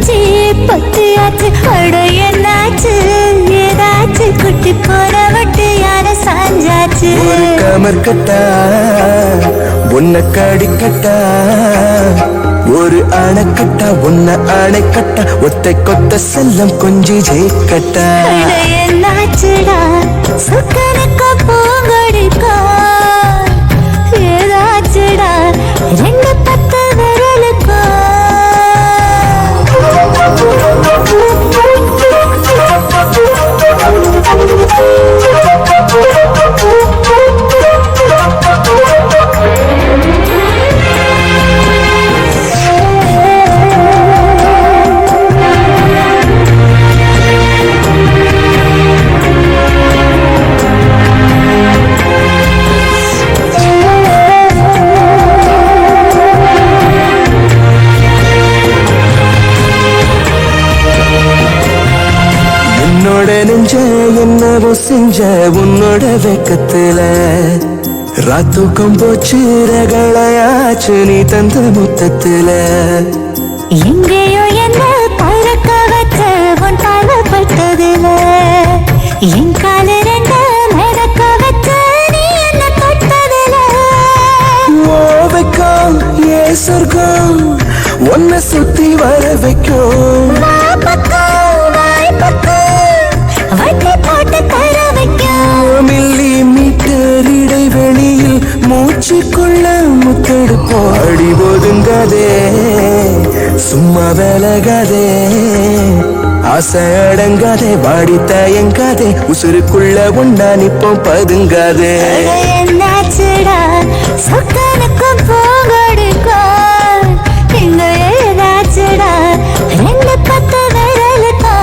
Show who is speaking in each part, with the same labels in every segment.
Speaker 1: ஆச்சு பத்தியாச்சு அட என்னாச்சு ஏதாச்சு குட்டி போற விட்டு யார சாஞ்சாச்சு
Speaker 2: ஒரு கமர்கட்டா உன்னை கடிக்கட்டா ஒரு அணைக்கட்டா உன்னை அணைக்கட்டா ஒத்தை கொத்த செல்லம் கொஞ்சி ஜெயிக்கட்டா
Speaker 1: என்னாச்சுடா சுக்கனுக்கு பூங்கொடிக்கா ஏதாச்சுடா ரெண்டு பத்து விரலுக்கா
Speaker 2: என்னவோ செஞ்ச உன்னோட வெக்கத்துல ராத்தூக்கம் போச்சு ரகளையாச்சு நீ தந்த முத்தத்துல
Speaker 1: எங்கேயோ என்ன பறக்க வச்ச உன் பாலப்பட்டதுல என் கால ரெண்டு மிதக்க வச்ச நீ என்ன தொட்டதுல
Speaker 2: ஓ வைக்கும் ஏ சொர்க்கம் உன்னை சுத்தி வர வைக்கும் மில்லி மீட்டர் இடைவெளியில் மூச்சுக்குள்ள முத்தெடுப்போம் அடி ஒதுங்காதே சும்மா விலகாதே ஆசை அடங்காதே வாடி தயங்காதே உசுருக்குள்ள உண்டா நிப்போம் பதுங்காதே
Speaker 1: என்னாச்சுடா சொக்கனுக்கும் பூங்கொடிக்கா இங்க ஏதாச்சுடா ரெண்டு பத்து விரலுக்கா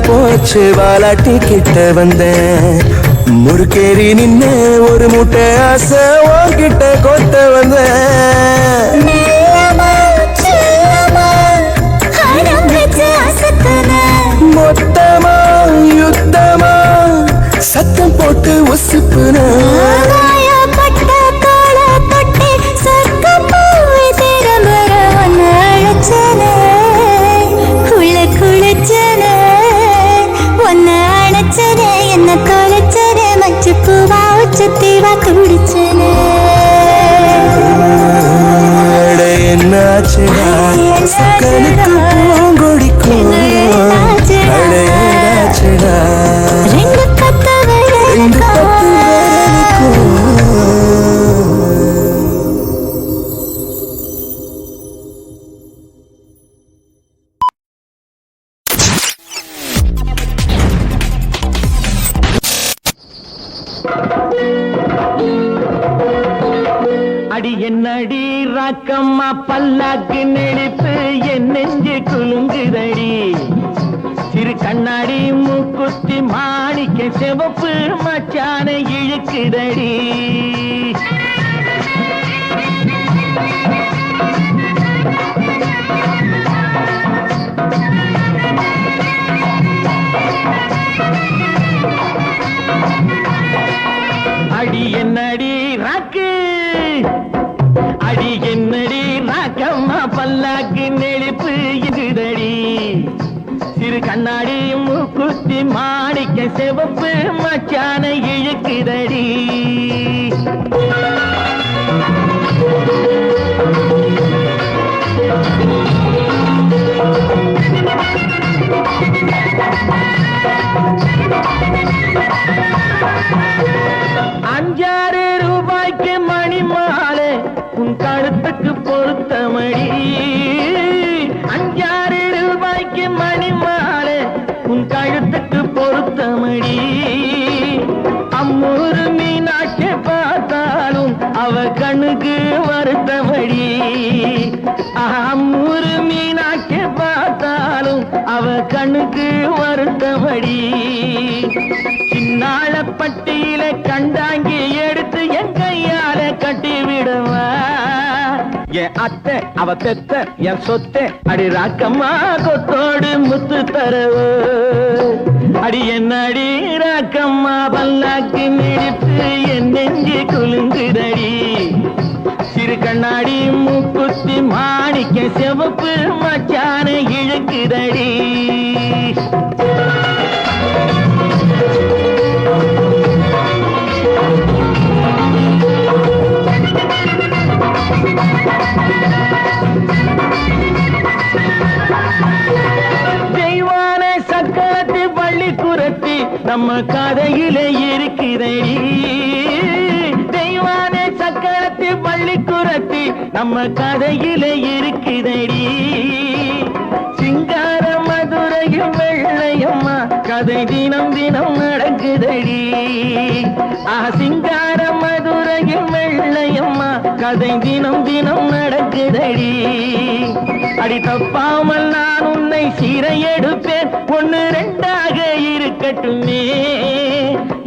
Speaker 2: போச்சு வாலாட்டி கிட்ட வந்தேன் முறுக்கேறி நின்ன ஒரு முட்டை ஆசை கிட்ட கொத்த வந்தேன் மொத்தமா யுத்தமா சத்தம் போட்டு உசுப்புன என்ன கொலைச்சனே மச்சு பூவா உச்சத்தீவா குடிச்சனே என்னாச்சுடா சொக்கனுக்கு பூங்கொடிக்கும் என்னாச்சுடா
Speaker 1: ரெண்டு பத்து விரலுக்கும்
Speaker 3: அடி என்னடி ராக்கம்மா பல்லாக்கு நெளிப்பு என் நெஞ்சு குலுங்குதடி சிறு கண்ணாடி மூக்குத்தி மாணிக்க சிவப்பு மச்சான இழுக்குதடி அடி என்னடி ராக்கு அடி என்னடி ராக்கம்மா பல்லாக்கு நெளிப்பு இதுதடி சிறு கண்ணாடி மூக்குத்தி மாணிக்க சிவப்பு மச்சான இழுக்குதடி $5 மணி மாலை உன் கழுத்துக்கு பொருத்தம பொருத்தமடி 5-6 ரூபாய்க்கு மணி மாலை உன் கழுத்துக்கு பொருத்தமடி அம்மூரு மீனாட்சி பார்த்தாலும் அவ கண்ணுக்கு வருத்தமடி அம்மூரு மீனாட்சி பார்த்தாலும் அவ கண்ணுக்கு வருத்தமடி சின்னாள பட்டியில கண்டாங்கி எடுத்து என் கையால கட்டி விடுவா என் அத்தை அவ பெத்த என் சொத்தை அடி ராக்கம்மா கொத்தோடு முத்து தரவு அடி என்ன அடி ராக்கம்மா பல்லாக்கு நிறுத்து என் நெஞ்சு குலுங்குதடி சிறு கண்ணாடி மூக்குத்தி மாணிக்க சிவப்பு மச்சான இழுக்குதடி தெய்வான சக்கரத்து பள்ளி குரத்தி நம்ம கதையில இருக்கிறடி தெய்வான சக்கரத்து பள்ளி குரத்தி நம்ம கதையில இருக்கிறடி சிங்கார மதுரையும் வெள்ளையம்மா கதை தினம் தினம் நடக்குதடி சிங்கார மதுரையும் வெள்ளையம்மா கதை தினம் தினம் நடக்குதடி அடி தப்பாமல் நான் உன்னை சீரை எடுப்பேன் 1-2ஆக இருக்கட்டுமே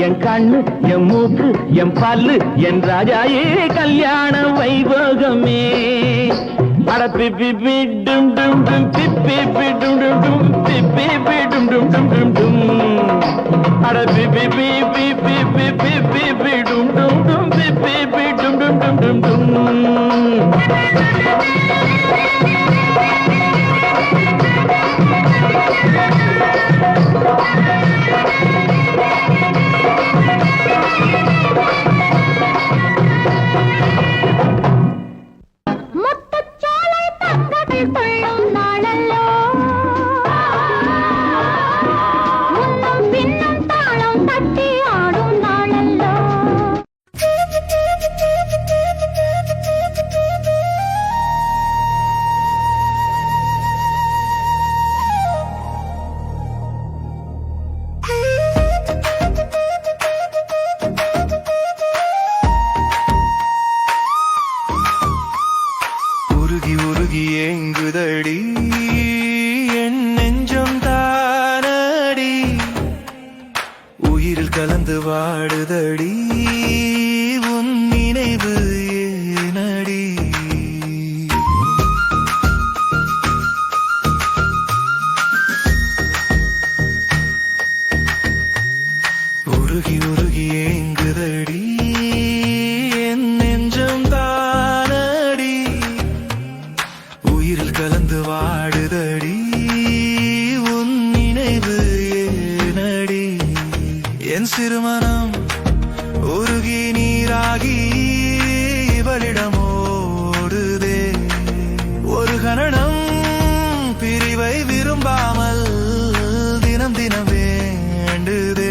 Speaker 3: என் கண்ணு என் மூக்கு என் பல்லு என் ராஜாயே கல்யாண வைபோகமே அட பிப்பி டும் டும் டும் பிப்பி டும் டும் டும் பிப்பி டும் டும் டும் டும் டும் அட பிப்பி பிப்பி பிப்பி பிப்பி டும் டும் டும் பிப்பி டும் டும் டும் டும் டும்
Speaker 1: முத்துச்சோலை தங்கத்தில் துள்ளும் நாளல்லோ முன்னும் பின்னும் தாளம் தட்டி ஆடும் நாளல்லோ
Speaker 2: உருகி உருகி ஏங்குதடி என் நெஞ்சம் தானடி உயிரில் கலந்து வாடுதடி உன் நினைவு ஏனடி உருகி உருகி ஏங்குதடி என் நெஞ்சம் தானடி உயிரில் கலந்து வாடுதடி உன் நினைவு ஏனடி என் சிறுமனம் உருகி நீராகி இவளிடம் ஓடுதே ஒரு கணம் பிரிவை விரும்பாமல் தினம் தினம் வேண்டுதே